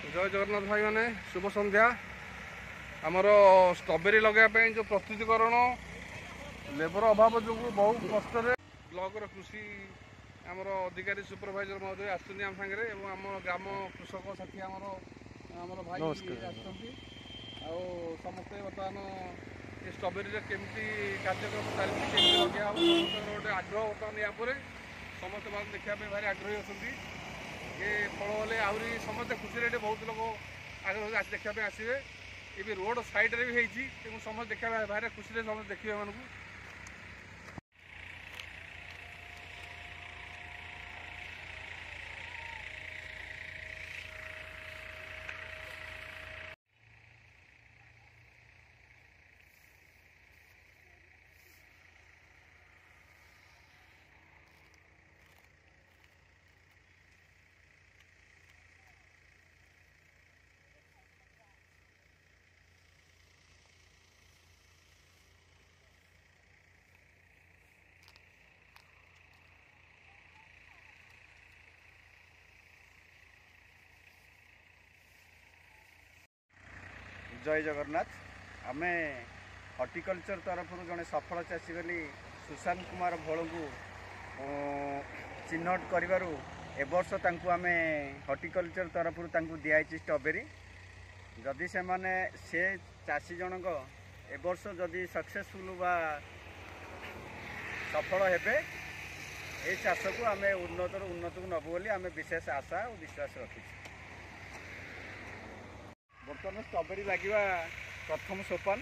जय जगन्नाथ भाई मैंने शुभ संध्या। आमर स्ट्रॉबेरी लगे जो प्रस्तुतिकरण लेबर अभाव जो बहुत कष्ट ब्लॉक कृषि आमर अधिकारी सुपरभाइजर महोदय आम सागर आम ग्राम कृषक साथी आमर भाई समस्ते बर्तमान ये स्ट्रॉबेरी केमती कार्यक्रम चलती लगे गोटे आग्रह बर्तमान या समस्त देखा भारी आग्रही अच्छा ये फल हेल्ले आहरी समस्त खुशी बहुत लोग आग्रह देखा आसवे ये रोड साइड भी होती समस्त देखा भारी खुशी समस्त देखिए मानू जय जगन्नाथ। आमे हॉर्टिकल्चर तरफ जड़े सफल चाषी बोली सुशांत कुमार भोल को चिन्हट करू एवर्ष आम हॉर्टिकल्चर तरफ दिखाई स्ट्रॉबेरी जदि से चाषी जनक एवर्ष जदि सक्सेसफुल बा सफल हेबे ए चाष को आम उन्नत को नबू बोली आम विशेष आशा और विश्वास रखी। बर्तमान स्ट्रॉबेरी लगे प्रथम सोपान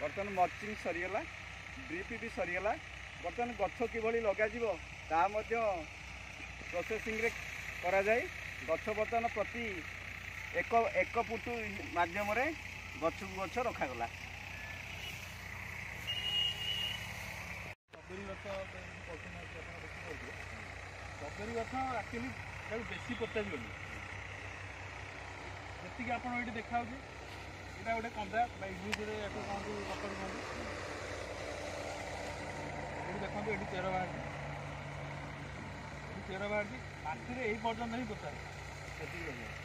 बर्तमान मल्चिंग सरीगला ड्रिप भी सरीगला बर्तमान गछ किभली लगा प्रोसेसिंग रे करा जाए गछ बर्तमान प्रति एक फुट माध्यम गछ को गछ रखागला। स्ट्रॉबेरी गछ एक्चुअली बेसी पचास जी आप देखा यहाँ गोटे कंदा इंग्लीश कहते बकर कहते ये देखो ये चेर बाहर चेर बाहर आखिर यही पर्यटन ही पचार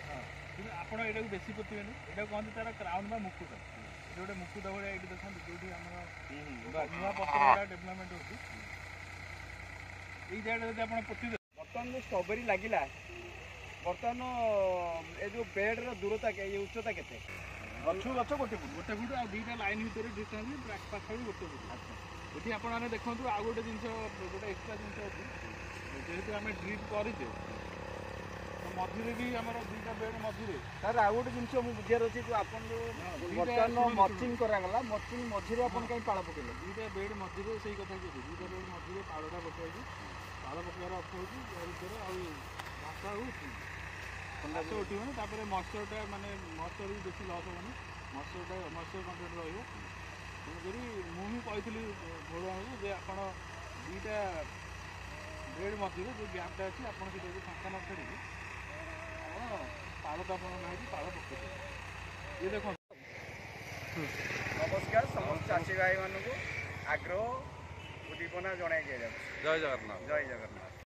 हाँ कि आप यहाँ बेसी पोतबे यहाँ कहते तार क्राउन बा मुकुट ये गोटे मुकुट भाई ये देखते जो नुआ पत्र डेभलपमेंट होती जगह जब आप पोते बर्तमान जो स्ट्रॉबेरी लगिला बर्तमान ए जो बेड दूरता के उच्चता के गछ गछ गोटे फुट आ दुईटा लाइन भितर डिस्टेंस पाखा गोटे फुट ये आपने देखो आउ गोटे जिन गोटे एक्सट्रा जिन अच्छी जेहेतु आम ड्रिप करे मझे भी आम दुईटा बेड मझे सर आउ गोटे जिन बुझार अच्छे जो आप बर्तमान मल्चिंग करागला मल्चिंग मझे आप कहीं पाड़ पकड़े दुईटा बेड मझे से कथा कहते दुईटा बेड मझे पाड़ा पकाई पाड़ पकड़ अर्थ हो भाषा घास उठे मश्चरटा मानने मश्चर भी बेसी लस हेनी मश्चर कंटेन्ट रही मुझे कही भोला जे आप दुईटा बेड मझे जो गैपटा अच्छी आप फाँका न छाड़ी पाड़ता पाड़ पकड़ ये देख। नमस्कार समस्त चाषी भाई मानू आग्रह उद्दीपना जन दिया। जय जगन्नाथ। जय जगन्नाथ।